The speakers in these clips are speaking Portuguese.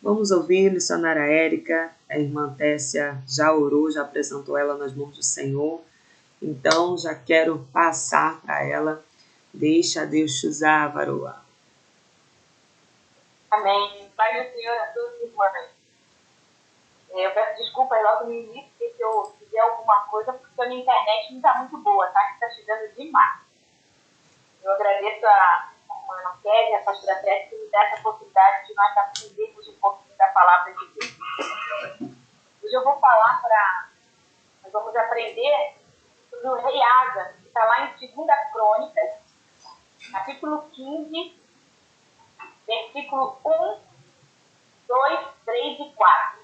Vamos ouvir missionária Érica, a irmã Tessia já orou, já apresentou ela nas mãos do Senhor, então já quero passar para ela. Deixa Deus te usar, varoa. Amém. Pai do Senhor a todos os irmãos. Eu peço desculpas logo no início, se eu fizer alguma coisa, porque a minha internet não está muito boa, tá? Que está chegando demais. Eu agradeço a irmã Ana Kézia, a pastora Tess, que me dá essa oportunidade de nós aprendermos um pouquinho da palavra de Deus. Hoje eu vou falar nós vamos aprender sobre o rei Asa, que está lá em 2 Crônicas, capítulo 15, versículo 1, 2, 3 e 4.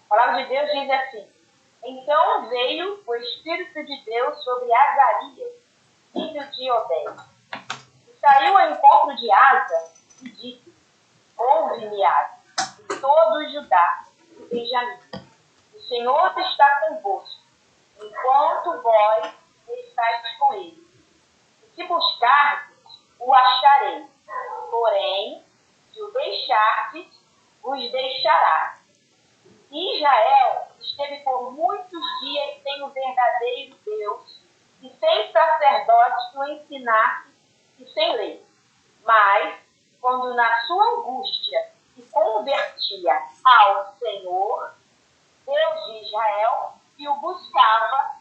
A palavra de Deus diz assim: Então veio o Espírito de Deus sobre Azarias, filho de Oded. E saiu ao encontro de Asa e disse: Ouve-me, Asa, e todo Judá e Benjamim. O Senhor está convosco, enquanto vós estáis com ele. E se buscardes, o achareis. Porém, se o deixardes, vos deixará. Israel esteve por muitos dias sem o verdadeiro Deus e sem sacerdote que o ensinasse e sem lei. Mas, quando na sua angústia se convertia ao Senhor, Deus de Israel, e o buscava,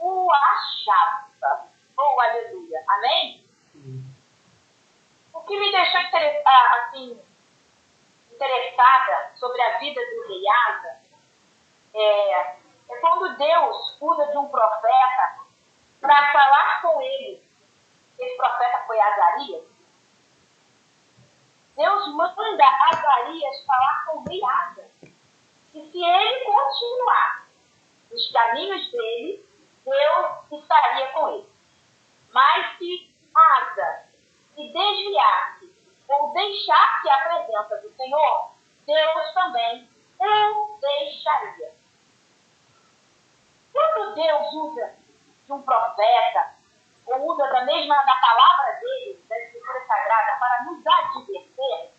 o achava. Oh, aleluia. Amém? O que me deixou interessada sobre a vida do rei Asa é quando Deus usa de um profeta para falar com ele. Esse profeta foi Azarias. Deus manda Azarias falar com o rei Asa. E se ele continuar nos caminhos dele, Deus estaria com ele. Mas se Asa se desviasse ou deixasse a presença do Senhor, Deus também o deixaria. Quando Deus usa de um profeta, ou usa da palavra dele, da Escritura Sagrada, para nos adverter,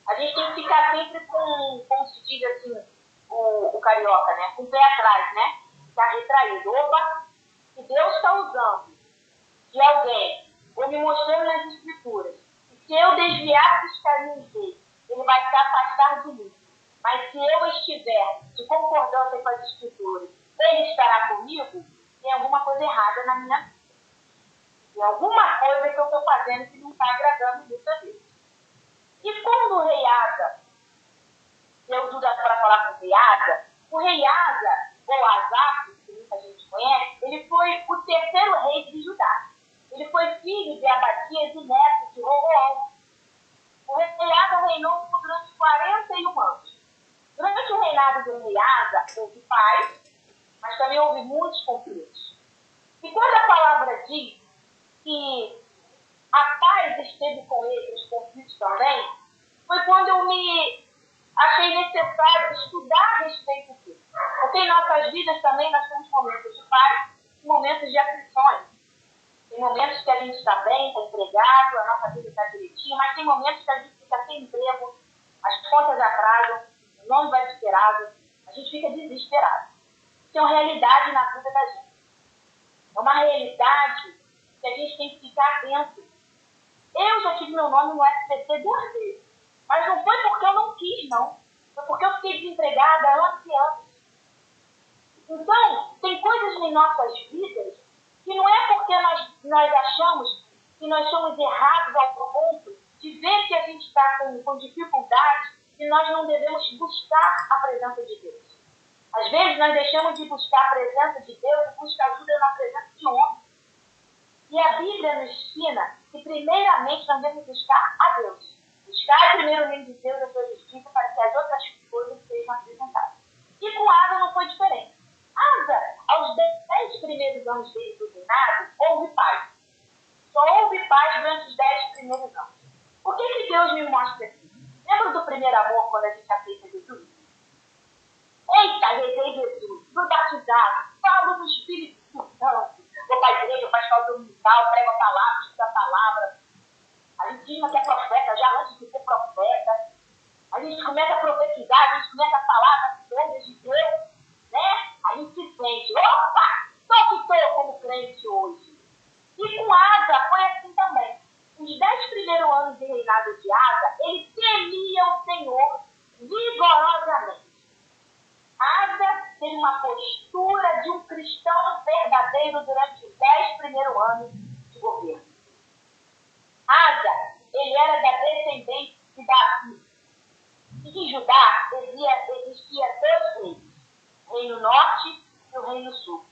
a gente tem que ficar sempre como se diz assim, o carioca, né? Com o pé atrás, né? Está retraído. Opa, se Deus está usando de alguém, ou me mostrando nas Escrituras, e se eu desviar dos caminhos dele, ele vai se afastar de mim. Mas se eu estiver de concordância com as Escrituras, ele estará comigo, tem alguma coisa errada na minha vida. Tem alguma coisa que eu estou fazendo que não está agradando muito a Deus. E quando o rei Asa, Deus usa para falar com o rei Asa, ou Asaf, que muita gente conhece, ele foi o terceiro rei de Judá. Ele foi filho de Abadias e neto de Roboão. O rei Asa reinou durante 41 anos. Durante o reinado do rei Asa, houve paz, mas também houve muitos conflitos. E quando a palavra diz que a paz esteve com ele, os conflitos também, foi quando eu me achei necessário estudar a respeito disso. Porque em nossas vidas também nós temos momentos de paz e momentos de aflições. Tem momentos que a gente está bem, está empregado, a nossa vida está direitinho, mas tem momentos que a gente fica sem emprego, as contas atrasam, o nome vai esperado, a gente fica desesperado. Isso é uma realidade na vida da gente. É uma realidade que a gente tem que ficar atento. Eu já tive meu nome no SPC 2 vezes. Mas não foi porque eu não quis, não. Foi porque eu fiquei desempregada anos e anos. Então, tem coisas em nossas vidas que não é porque nós achamos que nós somos errados ao ponto de ver que a gente está com dificuldade e nós não devemos buscar a presença de Deus. Às vezes nós deixamos de buscar a presença de Deus e buscar ajuda na presença de homens. E a Bíblia nos ensina que primeiramente nós devemos buscar a Deus. Buscar primeiro o reino de Deus e a sua justiça para que as outras coisas sejam acrescentadas. E com Asa não foi diferente. Asa, aos 10 primeiros anos dele do reinado, houve paz. Só houve paz durante os 10 primeiros anos. O que Deus me mostra aqui? Lembra do primeiro amor quando a gente aceita Jesus? Eita, aceitei Jesus, fui batizado, falo no Espírito Santo, vou para a igreja, faz causa dominical, prego a palavra, estudo a palavra, gente começa a profetizar, a gente começa a falar das coisas de Deus, né? A gente se sente, opa, estou como crente hoje. E com Asa foi assim também. Os 10 primeiros anos de reinado de Asa, ele temia o Senhor vigorosamente. Asa teve uma postura de um cristão verdadeiro durante os 10 primeiros anos de governo. Asa, ele era da descendência de Davi. E em Judá existia 2 reinos, o reino norte e o reino sul.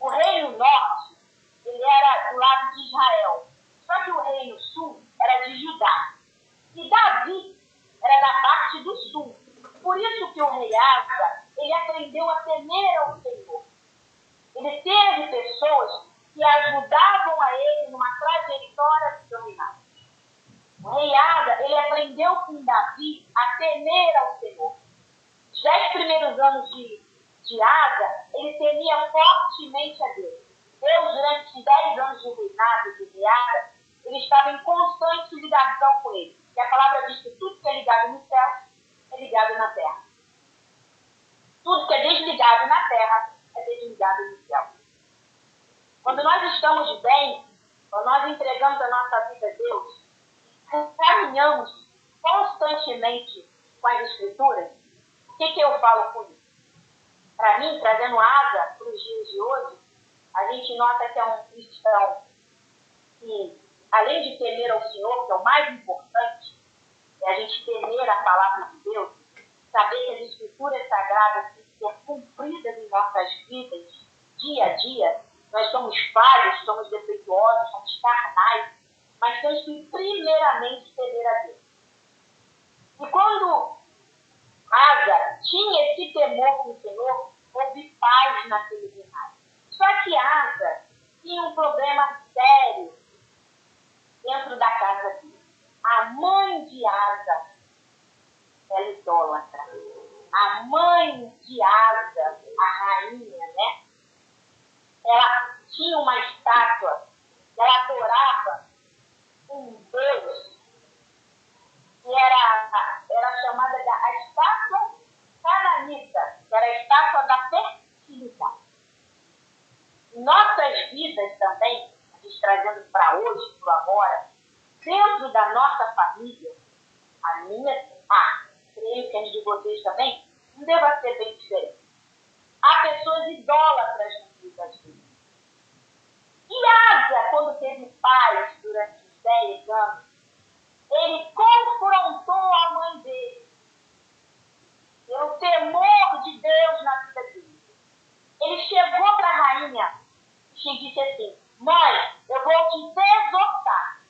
O reino norte, ele era do lado de Israel, só que o reino sul era de Judá. E Davi era da parte do sul. Por isso que o rei Asa, ele aprendeu a temer ao Senhor. Ele teve pessoas que ajudavam a ele numa trajetória de dominar. O rei Asa, ele aprendeu com Davi a temer ao Senhor. Os 10 primeiros anos de Asa, ele temia fortemente a Deus. Deus, durante esses 10 anos de reinado de rei Asa, ele estava em constante ligação com ele. E a palavra diz que tudo que é ligado no céu é ligado na terra. Tudo que é desligado na terra é desligado no céu. Quando nós estamos bem, quando nós entregamos a nossa vida a Deus, caminhamos constantemente com as Escrituras, o que eu falo com isso? Para mim, trazendo Asa para os dias de hoje, a gente nota que é um cristão que, além de temer ao Senhor, que é o mais importante, é a gente temer a palavra de Deus, saber que as Escrituras Sagradas têm que ser cumpridas em nossas vidas, dia a dia. Nós somos falhos, somos defeituosos, somos carnais, mas temos que primeiramente temer a Deus. E quando Asa tinha esse temor com o Senhor, houve paz naquele reinado. Só que Asa tinha um problema sério dentro da casa dele. A mãe de Asa era idólatra. A mãe de Asa, a rainha, né? Ela tinha uma estátua, ela adorava um Deus que era chamada a estátua cananita, que era a estátua da fertilidade. Em nossas vidas também, a gente trazendo para hoje, para agora, dentro da nossa família, a minha, creio que a de vocês também, não deva ser bem diferente. Há pessoas idólatras no meio das vidas. E Asa, quando teve paz durante os 10 anos, ele confrontou a mãe dele, pelo temor de Deus na vida dele. Ele chegou para a rainha e disse assim: mãe, eu vou te desotar,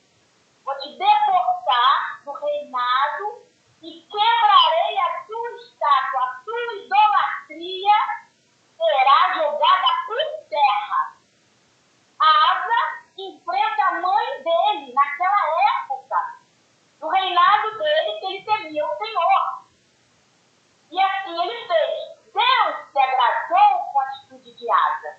vou te deportar do reinado e quebrarei a tua estátua, a tua idolatria será jogada por terra. Asa enfrenta a mãe dele naquela época, no reinado dele, que ele temia o Senhor. E assim ele fez. Deus se agradou com a atitude de Asa.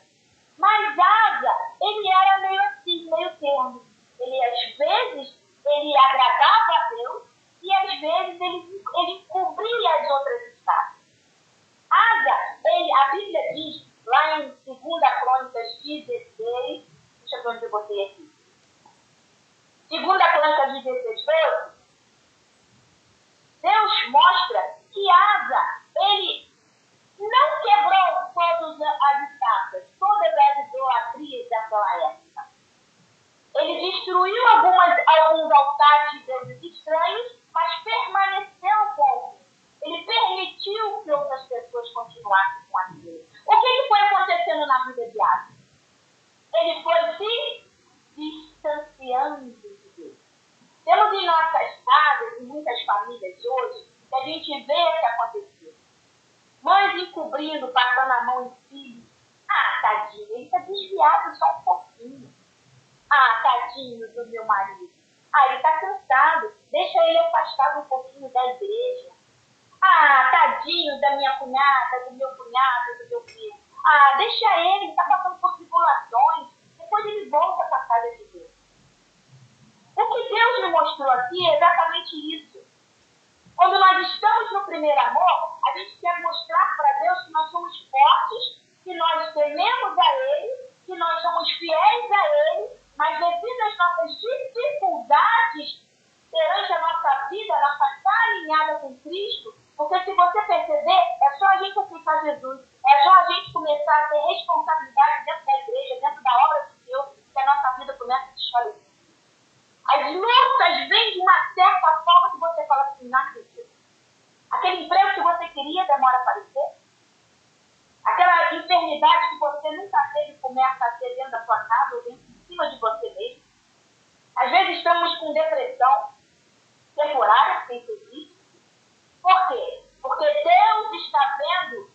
Mas Asa, ele era meio assim, meio termo. Ele, às vezes, ele agradava a Deus e, às vezes, ele encobria as outras estátuas. Asa, a Bíblia diz, lá em 2 Crônicas 16, deixa eu ver onde eu botei aqui. 2 Crônicas 16, 12, Deus mostra que Asa, ele não quebrou todas as estátuas, todas as idolatrias daquela época. Ele destruiu alguns altares de deuses estranhos, mas permaneceu com ele. Ele permitiu que outras pessoas continuassem com aquilo. O que foi acontecendo na vida de Asa? Ele foi se distanciando de Deus. Temos em nossas casas, em muitas famílias hoje, que a gente vê o que aconteceu. Mães encobrindo, passando a mão em filhos. Tadinho, ele está desviado só um pouquinho. Tadinho do meu marido. Ele está cansado, deixa ele afastado um pouquinho da igreja. Tadinho da minha cunhada, do meu cunhado, do meu filho. Deixa ele está passando por tribulações, depois ele volta para a casa de Deus. O que Deus me mostrou aqui é exatamente isso. Quando nós estamos no primeiro amor, a gente quer mostrar para Deus que nós somos fortes, que nós tememos a Ele, que nós somos fiéis a Ele, mas devido às nossas dificuldades perante a nossa vida, nossa está alinhada com Cristo, porque se você perceber, é só a gente aceitar Jesus, é só a gente começar a ter responsabilidade dentro da igreja, dentro da obra de Deus, que a nossa vida começa a desfalecer. As lutas vêm de uma certa forma que você fala assim, não acredito. Aquele emprego que você queria demora a aparecer. Aquela enfermidade que você nunca teve começa a ter dentro da sua casa ou dentro de cima de você mesmo. Às vezes estamos com depressão temporária, porque isso existe. Por quê? Porque Deus está vendo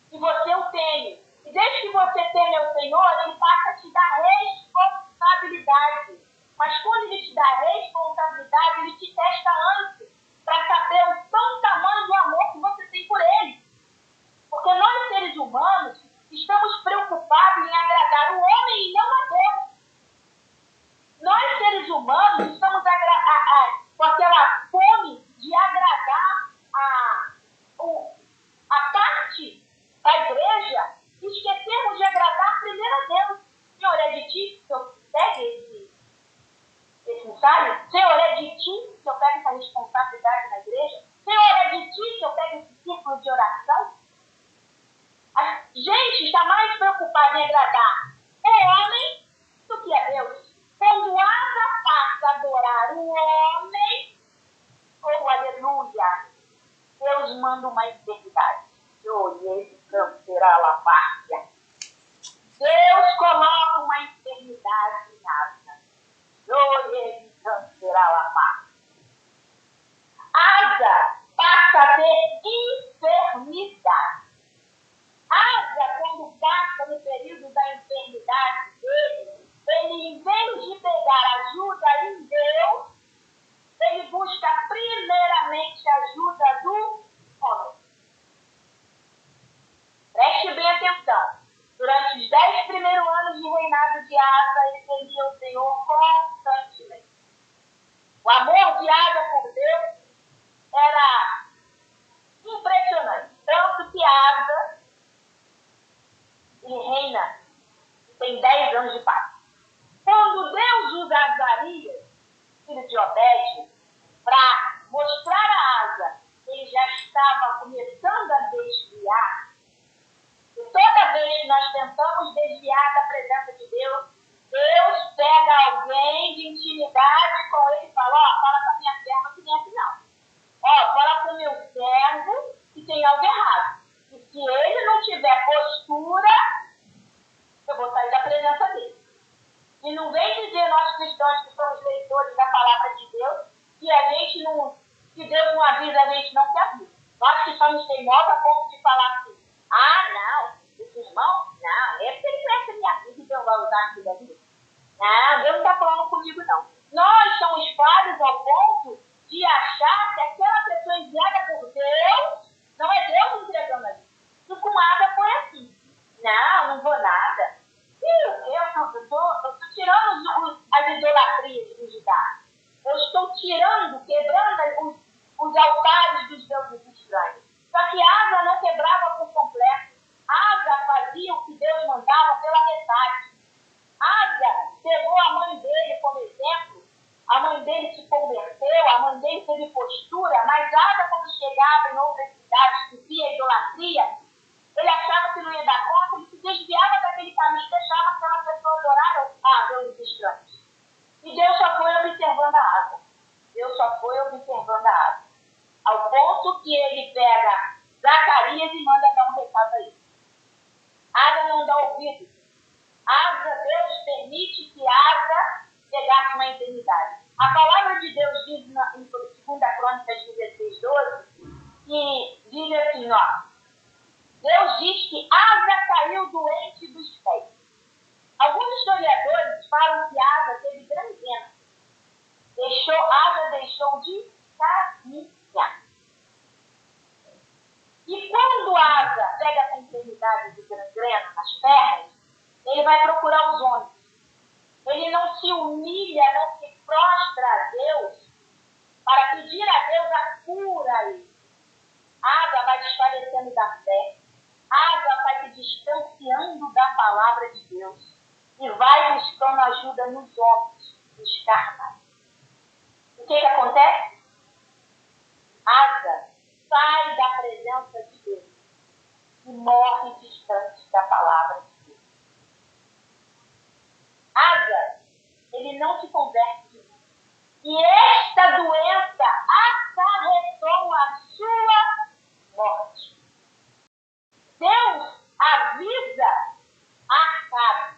que você o teme. E desde que você teme ao Senhor, Ele passa a te dar responsabilidade. Mas quando Ele te dá responsabilidade, Ele te testa antes, para saber o tamanho do amor que você tem por Ele. Porque nós, seres humanos, estamos preocupados em agradar o homem e não a Deus. Nós, seres humanos, estamos com aquela fome de agradar a parte da igreja e esquecermos de agradar primeiro a Deus. Senhor, é de ti que eu pegue esse ensaio? Senhor, é de ti que eu pego essa responsabilidade na igreja? Senhor, é de ti que eu pego esse círculo de oração? A gente está mais preocupada em agradar o homem do que a Deus. Quando Asa passa a adorar o homem, oh, aleluia, Deus manda uma enfermidade. Esse câncer à lavárcia. Deus coloca uma enfermidade em Asa. Esse câncer à lavárcia. Asa passa a ter enfermidade. Asa, quando passa no período da enfermidade dele, ele, em vez de pegar ajuda em Deus, ele busca primeiramente ajuda do homem. Preste bem atenção. Durante os 10 primeiros anos de reinado de Asa, ele temia o Senhor constantemente. O amor de Asa por Deus era impressionante. Tanto que Asa reina tem 10 anos de paz. Quando Deus usa Azarias, filho de Obed, para mostrar a Asa que ele já estava começando a desviar, e toda vez que nós tentamos desviar da presença de Deus, Deus pega alguém de intimidade com ele e fala, fala com a minha serva que nem assim não. Fala com o meu servo que tem algo errado. E se ele não tiver postura, eu vou sair da presença dele. E não vem dizer nós cristãos que somos leitores da palavra de Deus, que a gente não, que Deus não avisa, a gente não quer avisa. Nós que somos teimosos a ponto de falar assim, não, esse irmão, não, é porque ele conhece a minha vida e Deus vai usar aquilo ali. Não, Deus não está falando comigo não. Nós somos falhos ao ponto de achar que aquela pessoa enviada por Deus, não é Deus entregando ali. E com Asa foi assim. Não vou nada. Eu estou tirando as idolatrias do Judá. Eu estou quebrando os altares dos deuses estranhos. Só que Asa não quebrava por completo. Asa fazia o que Deus mandava pela metade. Asa pegou a mãe dele como exemplo. A mãe dele se converteu, a mãe dele teve postura, mas Asa, quando chegava em outras cidades que via idolatria, ele achava que não ia dar conta, ele se desviava daquele caminho e deixava aquela pessoa adorar a deuses estranhos. E Deus só foi observando a Asa. Deus só foi observando a Asa. Ao ponto que ele pega Zacarias e manda dar um recado a ele. Asa não dá ouvido. Deus permite que Asa pegasse uma enfermidade. A palavra de Deus diz em 2 Crônicas 16:12, que diz assim, Deus diz que Asa caiu doente dos pés. Alguns historiadores falam que Asa teve gangrena. Asa deixou de caminhar. E quando Asa pega essa enfermidade de gangrena nas pernas, ele vai procurar os homens. Ele não se humilha, não se prostra a Deus para pedir a Deus a cura desviando da palavra de Deus e vai buscando ajuda nos homens, nos carnais. O que acontece? Asa sai da presença de Deus e morre distante da palavra de Deus. Asa, ele não se converte de novo. E esta doença acarretou a sua morte. Deus avisa Acabe,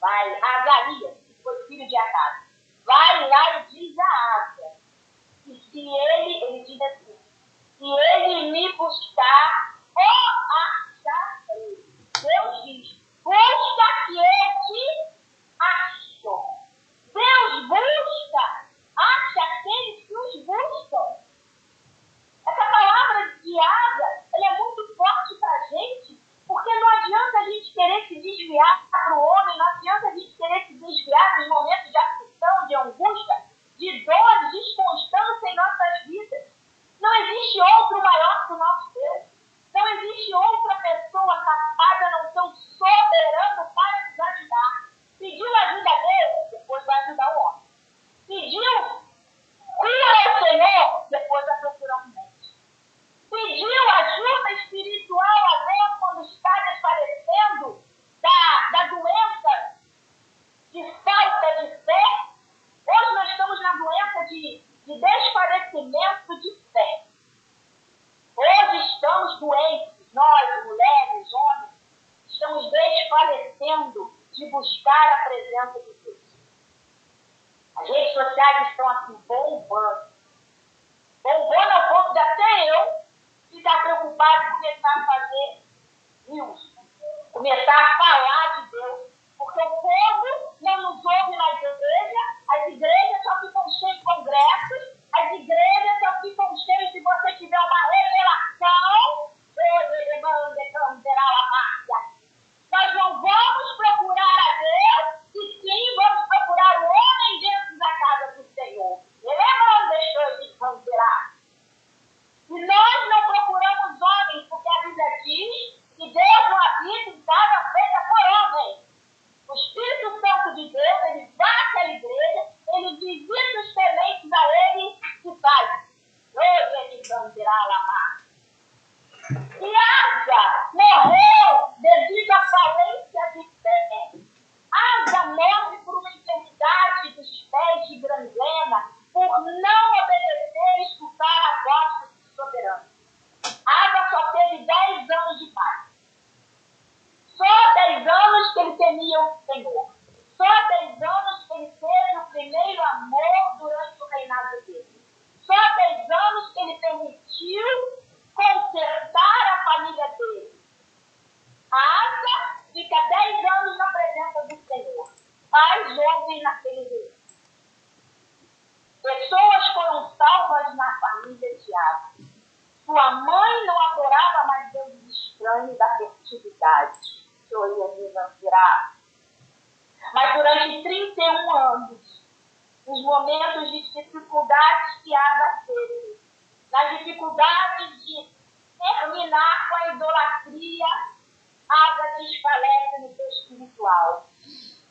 Azarias, que foi filho de Acabe, vai lá e diz a Asa, e se ele diz assim, se ele me buscar, acharei. Deus diz, busca que ele te achou. Deus busca, acha aqueles que os buscam. Essa palavra de Asa, ela é muito forte para a gente, porque não adianta a gente querer se desviar para o homem, não adianta a gente querer se desviar nos momentos de aflição, de angústia, de dor, de desconstância em nossas vidas. Não existe outro maior que o nosso Deus. Não existe outra pessoa capaz a não ser um soberano para nos ajudar. Pediu ajuda dele, depois vai ajudar o homem. Pediu cura ao Senhor, depois vai procurar um médico. Pediu ajuda espiritual a Deus quando está desfalecendo da doença de falta de fé. Hoje nós estamos na doença de desfalecimento de fé. Hoje estamos doentes, nós, mulheres, homens, estamos desfalecendo de buscar a presença de Deus. As redes sociais estão assim bombando. Bombando ao ponto de até eu ficar preocupado em começar a fazer news, começar a falar de Deus, porque o povo não nos ouve na igreja, as igrejas só ficam cheias de congressos, as igrejas só ficam cheias se você tiver uma revelação, nós não vamos procurar a Deus, e sim vamos procurar o homem dentro da casa do Senhor. Ele deixou de considerar. E nós não procuramos homens, porque a Bíblia diz que Deus não habita em casa feita por homem. O Espírito Santo de Deus, ele vai àquela igreja, ele visita os tementes a ele e faz. E Asa morreu devido à falência de fé. Asa morre por uma enfermidade dos pés de gangrena, por não obedecer e escutar a voz do soberano. Asa só teve 10 anos de paz. Só 10 anos que ele temia o Senhor. Só 10 anos que ele teve o primeiro amor durante o reinado dele. Só 10 anos que ele permitiu consertar a família dele. Asa fica 10 anos na presença do Senhor. Mas houve naquele dia. Pessoas foram salvas na família de Asa. Sua mãe não adorava mais deuses estranhos da fertilidade. Mas durante 31 anos, nos momentos de dificuldades que Asa teve, nas dificuldades de terminar com a idolatria, Asa desfalece no seu espiritual.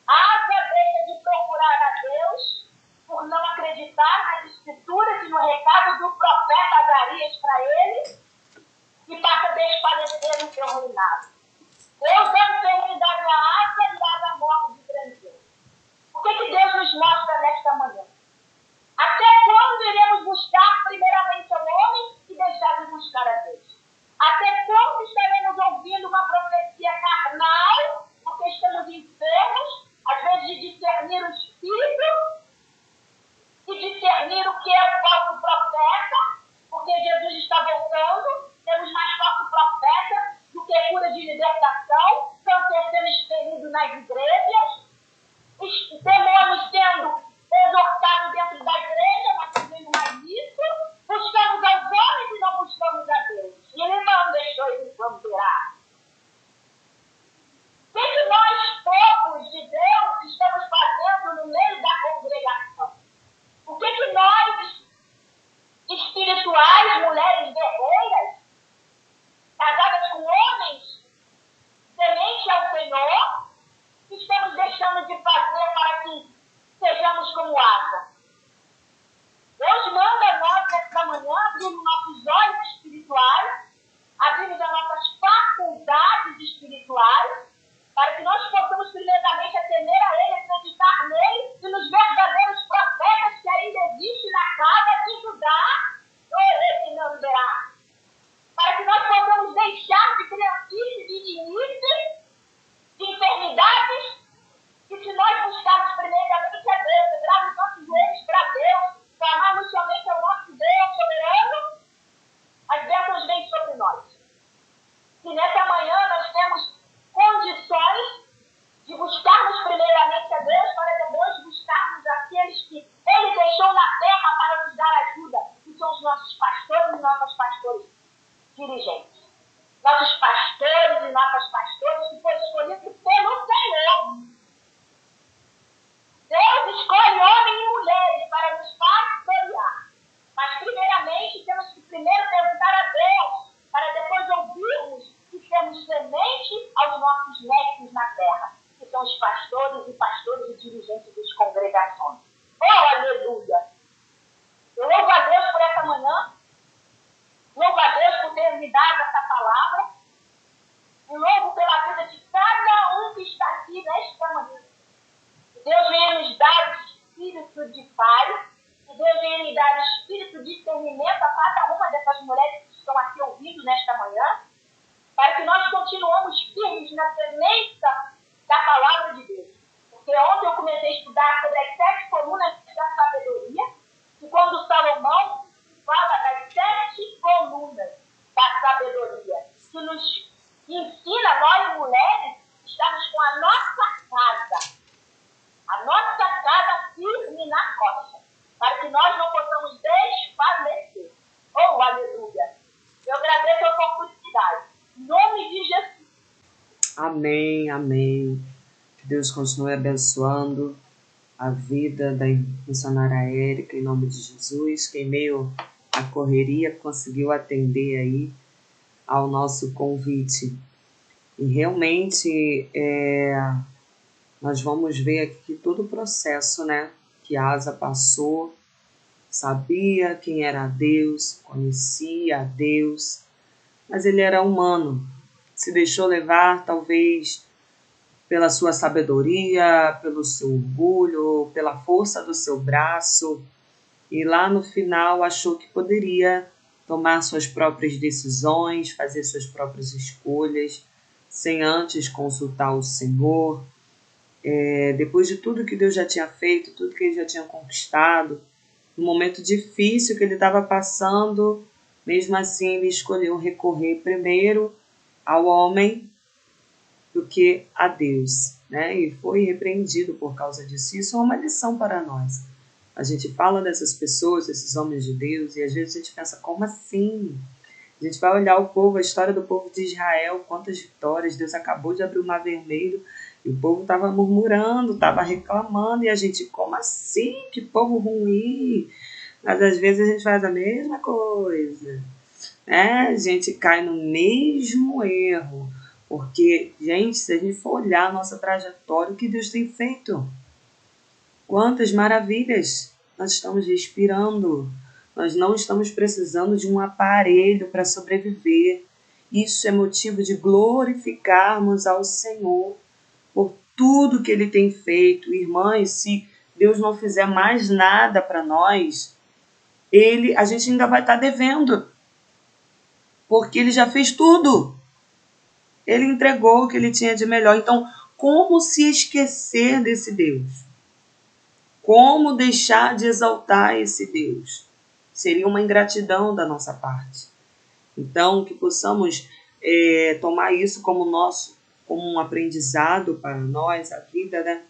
Asa deixa de procurar a Deus por não acreditar nas escrituras e no recado do profeta Azarias para ele, e passa a desfalecer no seu reinado. Deus dá enfermidade a Asa e Asa morre de grandeza. O que Deus nos mostra nesta manhã? Até quando iremos buscar primeiramente o homem e deixar de buscar a Deus? Até quando estaremos ouvindo uma profecia carnal, porque estamos enfermos, às vezes de discernir o Espírito e discernir o que é o falso profeta, porque Jesus está voltando, temos mais falso profeta do que cura de libertação, câncer sendo expelido nas igrejas, demônios sendo exortados sermos como asa. Deus manda a nós, nesta manhã, abrirmos nossos olhos espirituais, abrirmos as nossas faculdades espirituais, para que nós possamos, primeiramente, temer a Ele, acreditar nele e nos verdadeiros profetas que ainda existem na casa de Judá, para que nós possamos deixar de criancice, de limite, de enfermidades, e se nós buscarmos primeiramente a Deus, dobrarmos nossos joelhos para Deus, clamarmos somente ao nosso Deus soberano, as bênçãos vêm sobre nós. E nessa manhã nós temos condições de buscarmos primeiramente a Deus, para depois buscarmos aqueles que Ele deixou na terra para nos dar ajuda, que são os nossos pastores e nossas pastores dirigentes. Nossos pastores e nossas pastoras que foram escolhidos pelo Senhor. Deus escolhe homens e mulheres para nos pastorear. Mas primeiramente temos que primeiro perguntar a Deus, para depois ouvirmos que temos semente aos nossos mestres na terra, que são os pastores e dirigentes das congregações. Oh, aleluia! Eu louvo a Deus por essa manhã, louvo a Deus por ter me dado essa palavra, e louvo pela vida de cada um que está aqui nesta manhã. Deus venha nos dar o espírito de paz, que Deus venha nos dar o espírito de discernimento a cada uma dessas mulheres que estão aqui ouvindo nesta manhã, para que nós continuemos firmes na semente da palavra de Deus. Porque ontem eu comecei a estudar sobre as 7 colunas da sabedoria, e quando Salomão fala das 7 colunas da sabedoria, que nos ensina, nós mulheres, estamos com a nossa casa firme na rocha, para que nós não possamos desfalecer. Oh, aleluia! Eu agradeço a oportunidade. Em nome de Jesus. Amém, amém. Que Deus continue abençoando a vida da missionária Érica, em nome de Jesus, que em meio à correria conseguiu atender aí ao nosso convite. E realmente nós vamos ver aqui todo o processo, né, que a Asa passou, sabia quem era Deus, conhecia a Deus, mas ele era humano, se deixou levar talvez pela sua sabedoria, pelo seu orgulho, pela força do seu braço, e lá no final achou que poderia tomar suas próprias decisões, fazer suas próprias escolhas, sem antes consultar o Senhor. Depois de tudo que Deus já tinha feito, tudo que ele já tinha conquistado, no momento difícil que ele estava passando, mesmo assim ele escolheu recorrer primeiro ao homem do que a Deus, né? E foi repreendido por causa disso. Isso é uma lição para nós. A gente fala dessas pessoas, desses homens de Deus, e às vezes a gente pensa, como assim? A gente vai olhar o povo, a história do povo de Israel, quantas vitórias, Deus acabou de abrir o Mar Vermelho, e o povo estava murmurando, estava reclamando, e a gente, como assim? Que povo ruim! Mas às vezes a gente faz a mesma coisa, né? A gente cai no mesmo erro, porque, gente, se a gente for olhar a nossa trajetória, o que Deus tem feito? Quantas maravilhas nós estamos respirando. Nós não estamos precisando de um aparelho para sobreviver. Isso é motivo de glorificarmos ao Senhor por tudo que Ele tem feito. Irmãs, se Deus não fizer mais nada para nós, a gente ainda vai estar devendo. Porque Ele já fez tudo. Ele entregou o que Ele tinha de melhor. Então, como se esquecer desse Deus? Como deixar de exaltar esse Deus? Seria uma ingratidão da nossa parte. Então, que possamos tomar isso como um aprendizado para nós, a vida, né,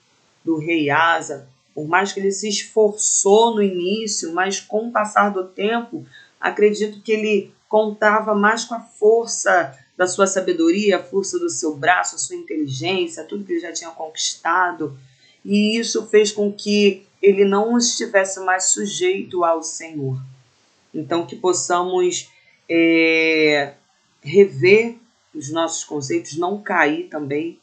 do rei Asa. Por mais que ele se esforçou no início, mas com o passar do tempo, acredito que ele contava mais com a força da sua sabedoria, a força do seu braço, a sua inteligência, tudo que ele já tinha conquistado. E isso fez com que ele não estivesse mais sujeito ao Senhor. Então, que possamos rever os nossos conceitos, não cair também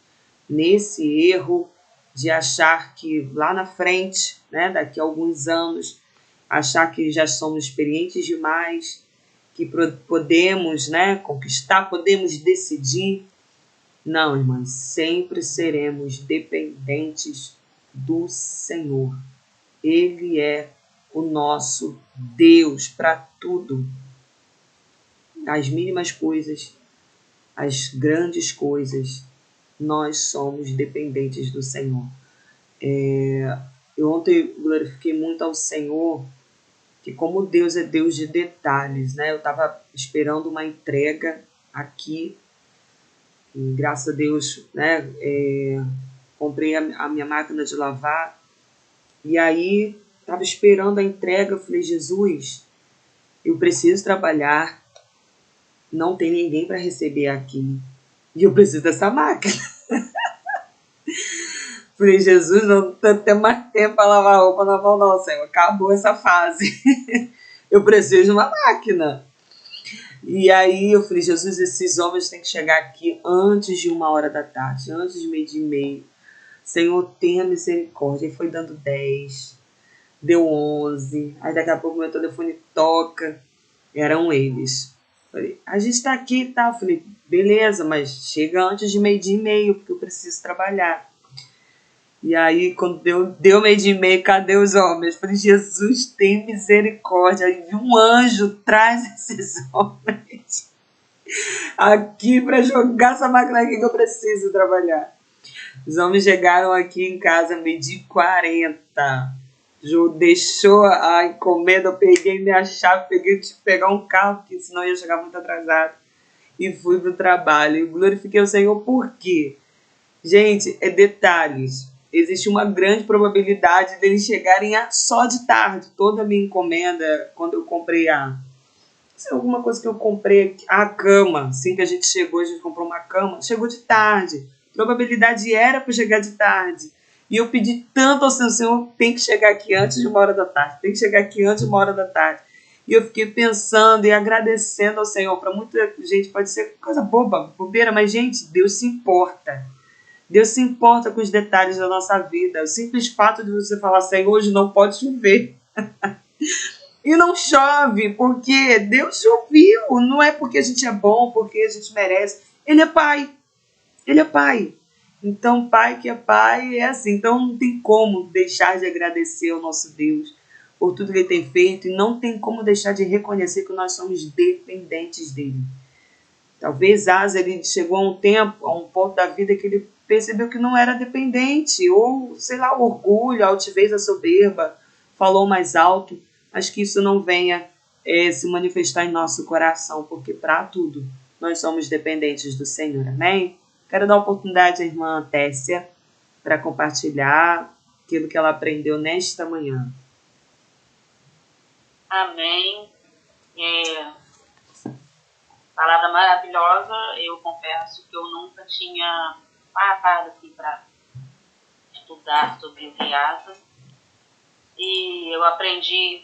nesse erro de achar que lá na frente, né, daqui a alguns anos, achar que já somos experientes demais, que podemos, né, conquistar, podemos decidir. Não, irmãs, sempre seremos dependentes do Senhor. Ele é o nosso Deus para tudo. As mínimas coisas, as grandes coisas, nós somos dependentes do Senhor. Eu ontem glorifiquei muito ao Senhor, que como Deus é Deus de detalhes, né? Eu estava esperando uma entrega aqui, e graças a Deus, né? Comprei a minha máquina de lavar, e aí estava esperando a entrega. Eu falei, Jesus, eu preciso trabalhar, não tem ninguém para receber aqui, e eu preciso dessa máquina. Falei, Jesus, não tenho mais tempo para lavar roupa, não, Senhor, acabou essa fase. Eu preciso de uma máquina. E aí eu falei, Jesus, esses homens têm que chegar aqui antes de 1h da tarde, antes de 12h30. Senhor, tenha misericórdia. E foi dando 10, deu 11, aí daqui a pouco meu telefone toca, eram eles. Falei, a gente tá aqui, tá? Falei, beleza, mas chega antes de 12h30, porque eu preciso trabalhar. E aí, quando deu 12h30, cadê os homens? Falei, Jesus, tem misericórdia. Aí vi um anjo, traz esses homens aqui para jogar essa máquina aqui que eu preciso trabalhar. Os homens chegaram aqui em casa 12h40. Deixou a encomenda, eu peguei minha chave, peguei de pegar um carro, porque senão ia chegar muito atrasado. E fui pro trabalho. E glorifiquei o Senhor por quê? Gente, é detalhes. Existe uma grande probabilidade deles chegarem só de tarde. Toda a minha encomenda, quando eu comprei alguma coisa que eu comprei, a cama, assim que a gente chegou, a gente comprou uma cama, chegou de tarde. A probabilidade era para chegar de tarde. E eu pedi tanto ao Senhor, tem que chegar aqui antes de 1h da tarde, tem que chegar aqui antes de 1h da tarde. E eu fiquei pensando e agradecendo ao Senhor. Para muita gente pode ser coisa bobeira, mas, gente, Deus se importa. Deus se importa com os detalhes da nossa vida. O simples fato de você falar, Senhor, hoje não pode chover. E não chove, porque Deus ouviu. Não é porque a gente é bom, porque a gente merece. Ele é pai. Ele é pai. Então, pai que é pai é assim. Então, não tem como deixar de agradecer ao nosso Deus por tudo que ele tem feito. E não tem como deixar de reconhecer que nós somos dependentes dele. Talvez Asa, ele chegou a um ponto da vida que ele percebeu que não era dependente. Ou, sei lá, o orgulho, a altivez, a soberba. Falou mais alto. Mas que isso não venha se manifestar em nosso coração, porque para tudo nós somos dependentes do Senhor, amém? Quero dar oportunidade à irmã Tessia para compartilhar aquilo que ela aprendeu nesta manhã. Amém. Palavra maravilhosa. Eu confesso que eu nunca tinha parado assim para estudar sobre o Riasa. E eu aprendi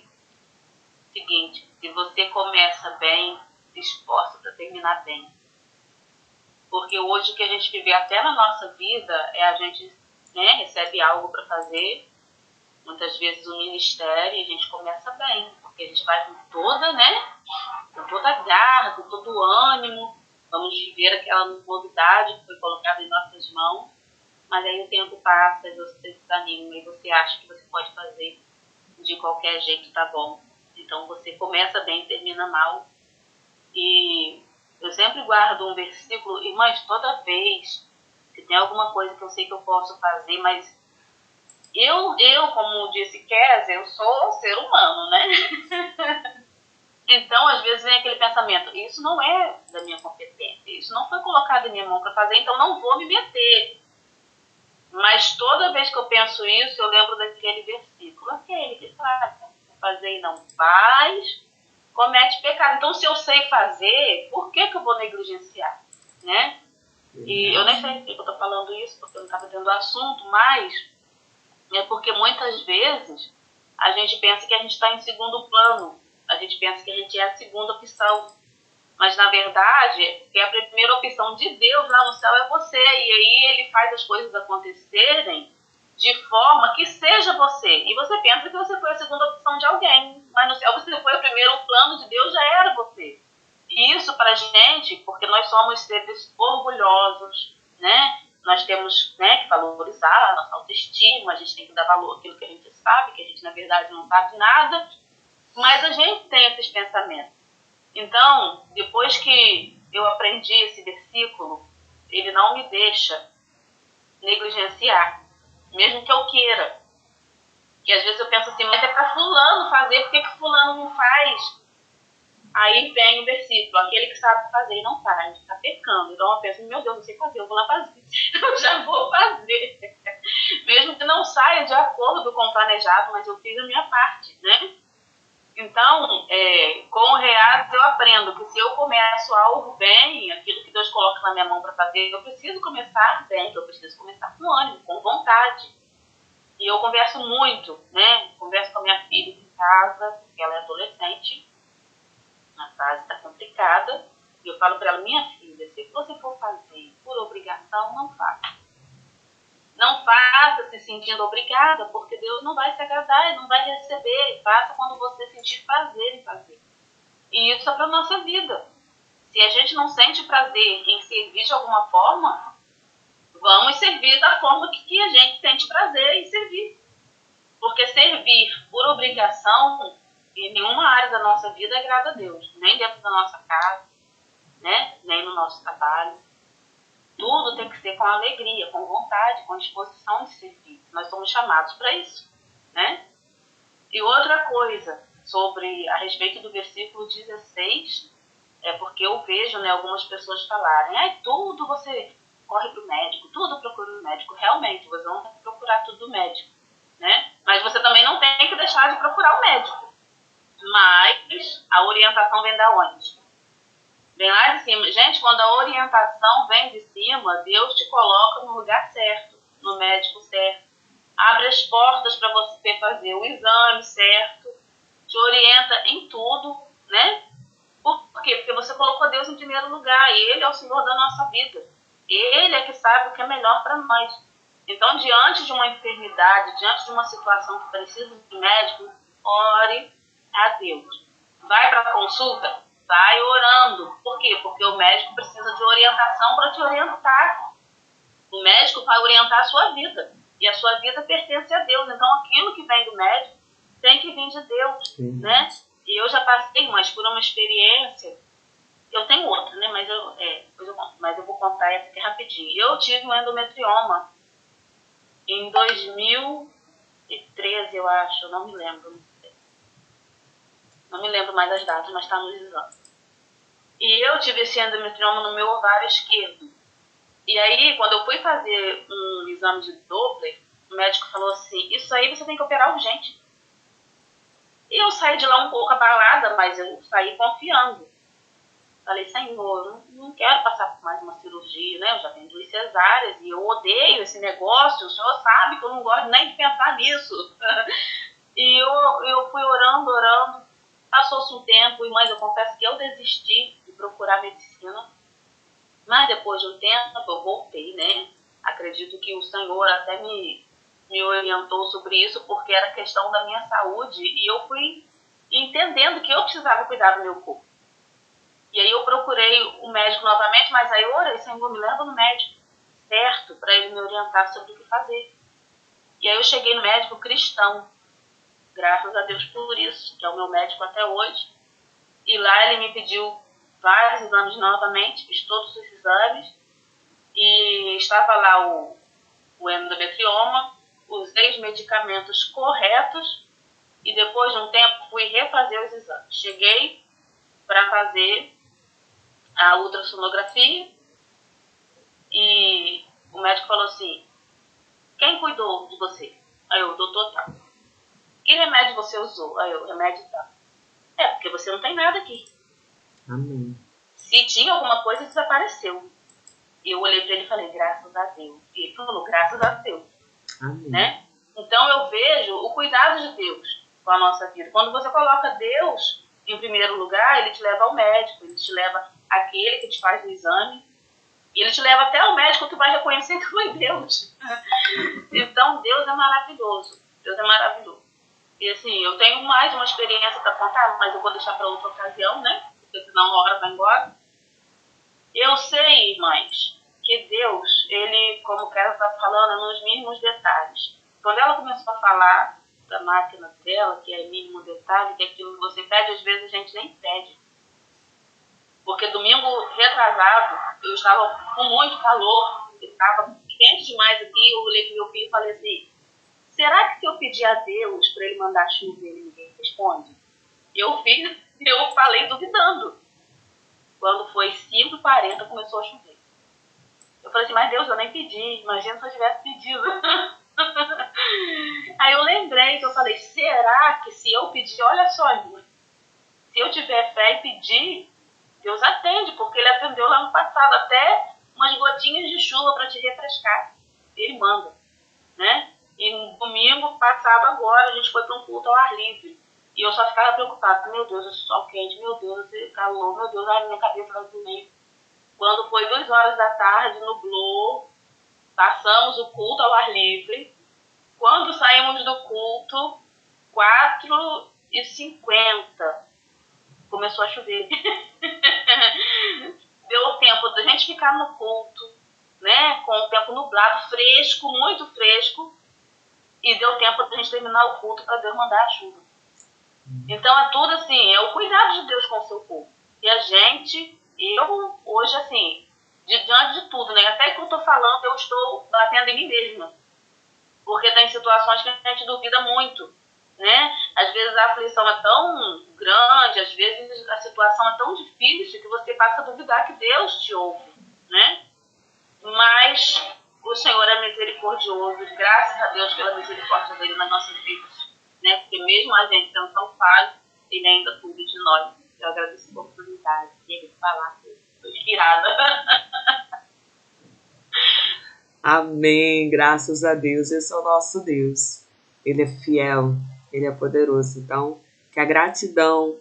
o seguinte: se você começa bem, se esforça para terminar bem. Porque hoje o que a gente vive até na nossa vida é a gente, né, recebe algo para fazer, muitas vezes um ministério, e a gente começa bem, porque a gente vai com toda, né, com toda a garra, com todo o ânimo, vamos viver aquela novidade que foi colocada em nossas mãos, mas aí o tempo passa e você desanima e você acha que você pode fazer de qualquer jeito, tá bom. Então você começa bem e termina mal. E eu sempre guardo um versículo, irmãs, toda vez que tem alguma coisa que eu sei que eu posso fazer, mas eu como disse Kézia, eu sou ser humano, né? Então, às vezes vem aquele pensamento, isso não é da minha competência, isso não foi colocado em minha mão para fazer, então não vou me meter. Mas toda vez que eu penso isso, eu lembro daquele versículo, aquele que fala, fazer e não faz, comete pecado. Então, se eu sei fazer, por que eu vou negligenciar? Né? E eu nem sei por que eu estou falando isso, porque eu não estava tendo assunto, mas é porque muitas vezes a gente pensa que a gente está em segundo plano, a gente pensa que a gente é a segunda opção. Mas, na verdade, que a primeira opção de Deus lá no céu é você. E aí ele faz as coisas acontecerem de forma que seja você. E você pensa que você foi a segunda opção de alguém, mas no céu você foi o primeiro, o plano de Deus já era você. E isso para a gente, porque nós somos seres orgulhosos, né? Nós temos, né, que valorizar a nossa autoestima, a gente tem que dar valor àquilo que a gente sabe, que a gente na verdade não sabe nada, mas a gente tem esses pensamentos. Então, depois que eu aprendi esse versículo, ele não me deixa negligenciar, mesmo que eu queira. E às vezes eu penso assim, mas é para fulano fazer, por que fulano não faz? Aí vem o versículo, aquele que sabe fazer e não faz, está pecando. Então eu penso, meu Deus, não sei fazer, eu vou lá fazer. Eu já vou fazer. Mesmo que não saia de acordo com o planejado, mas eu fiz a minha parte, né? Então, com o Reatos eu aprendo que se eu começo algo bem, aquilo que Deus coloca na minha mão para fazer, eu preciso começar bem, eu preciso começar com ânimo, com vontade. E eu converso muito, né? Converso com a minha filha em casa, porque ela é adolescente, a fase está complicada, e eu falo para ela, minha filha, se você for fazer por obrigação, não faça. Não faça se sentindo obrigada, porque Deus não vai se agradar e não vai receber. Faça quando você sentir prazer em fazer. E isso é para a nossa vida. Se a gente não sente prazer em servir de alguma forma, vamos servir da forma que a gente sente prazer em servir. Porque servir por obrigação, em nenhuma área da nossa vida agrada a Deus. Nem dentro da nossa casa, né? Nem no nosso trabalho. Tudo tem que ser com alegria, com vontade, com disposição de servir. Nós somos chamados para isso, né? E outra coisa, a respeito do versículo 16, é porque eu vejo, né, algumas pessoas falarem, tudo você corre para o médico, tudo procura o médico. Realmente, você não tem que procurar tudo do médico, né? Mas você também não tem que deixar de procurar o médico. Mas a orientação vem da onde? Vem lá de cima. Gente, quando a orientação vem de cima, Deus te coloca no lugar certo, no médico certo. Abre as portas para você fazer o exame certo, te orienta em tudo, né? Por quê? Porque você colocou Deus em primeiro lugar, e Ele é o Senhor da nossa vida. Ele é que sabe o que é melhor para nós. Então, diante de uma enfermidade, diante de uma situação que precisa de médico, ore a Deus. Vai para a consulta? Vai orando. Por quê? Porque o médico precisa de orientação para te orientar. O médico vai orientar a sua vida. E a sua vida pertence a Deus. Então, aquilo que vem do médico tem que vir de Deus, né? E eu já passei por uma experiência. Eu tenho outra, né? Mas eu vou contar essa aqui rapidinho. Eu tive um endometrioma em 2013, eu acho. Não me lembro. Não me lembro mais das datas, mas está nos exames. E eu tive esse endometrioma no meu ovário esquerdo. E aí, quando eu fui fazer um exame de Doppler, o médico falou assim, isso aí você tem que operar urgente. E eu saí de lá um pouco abalada, mas eu saí confiando. Falei, Senhor, eu não quero passar por mais uma cirurgia, né? Eu já tenho 2 cesáreas e eu odeio esse negócio. O Senhor sabe que eu não gosto nem de pensar nisso. E eu fui orando. Passou-se um tempo, mas eu confesso que eu desisti de procurar medicina. Mas depois de um tempo eu voltei, né? Acredito que o Senhor até me orientou sobre isso, porque era questão da minha saúde. E eu fui entendendo que eu precisava cuidar do meu corpo. E aí eu procurei o médico novamente, mas aí eu orei, Senhor, me leva no médico certo, para ele me orientar sobre o que fazer. E aí eu cheguei no médico cristão, graças a Deus por isso, que é o meu médico até hoje. E lá ele me pediu vários exames novamente, fiz todos os exames, e estava lá o endometrioma, usei os medicamentos corretos, e depois de um tempo fui refazer os exames. Cheguei para fazer a ultrassonografia e o médico falou assim, quem cuidou de você? Aí eu, doutor tal. Que remédio você usou? Aí eu, remédio tal. Porque você não tem nada aqui. Amém. Se tinha alguma coisa, desapareceu. E eu olhei para ele e falei, graças a Deus. E ele falou, graças a Deus. Amém. Né? Então eu vejo o cuidado de Deus com a nossa vida. Quando você coloca Deus em primeiro lugar, ele te leva ao médico, ele te leva àquele que te faz o exame. E ele te leva até o médico que vai reconhecer que foi Deus. Então, Deus é maravilhoso. Deus é maravilhoso. E assim, eu tenho mais uma experiência para contar, mas eu vou deixar para outra ocasião, né? Porque senão a hora vai embora. Eu sei, irmãs, que Deus, ele, como o Carol está falando, é nos mínimos detalhes. Quando ela começou a falar da máquina dela, que é mínimo detalhe, que é aquilo que você pede, às vezes a gente nem pede. Porque domingo retrasado, eu estava com muito calor, estava quente demais aqui, eu olhei para meu filho e falei assim, será que se eu pedir a Deus para ele mandar chuva, ele ninguém responde? Eu falei duvidando. Quando foi 5h40, começou a chover. Eu falei assim, mas Deus, eu nem pedi, imagina se eu tivesse pedido. Aí eu lembrei que eu falei, será que se eu pedir, olha só, se eu tiver fé e pedir, Deus atende, porque ele atendeu lá no passado, até umas gotinhas de chuva para te refrescar. Ele manda, né? E no domingo passado agora, a gente foi para um culto ao ar livre. E eu só ficava preocupada, meu Deus, esse sol quente, meu Deus, esse calor, meu Deus, a minha cabeça vai doer. Quando foi 2h da tarde, nublou, passamos o culto ao ar livre. Quando saímos do culto, 4h50, começou a chover. Deu tempo da gente ficar no culto, né, com o tempo nublado, fresco, muito fresco, e deu tempo da gente terminar o culto para Deus mandar a chuva. Então é tudo assim, é o cuidado de Deus com o seu povo. E a gente, eu hoje assim, diante de tudo, né, até que eu estou falando, eu estou batendo em mim mesma. Porque tem situações que a gente duvida muito, né? Às vezes a aflição é tão grande, às vezes a situação é tão difícil que você passa a duvidar que Deus te ouve, né? Mas o Senhor é misericordioso, graças a Deus pela misericórdia dele nas nossas vidas, né? Porque mesmo a gente sendo tão falho, ele ainda cuida de nós. Eu agradeço a oportunidade de falar, estou inspirada. Amém, graças a Deus, esse é o nosso Deus. Ele é fiel, ele é poderoso. Então, que a gratidão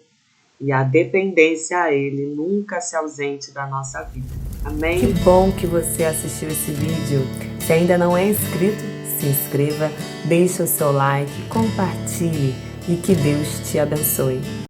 e a dependência a ele nunca se ausente da nossa vida. Amém? Que bom que você assistiu esse vídeo. Se ainda não é inscrito, se inscreva, deixe o seu like, compartilhe e que Deus te abençoe.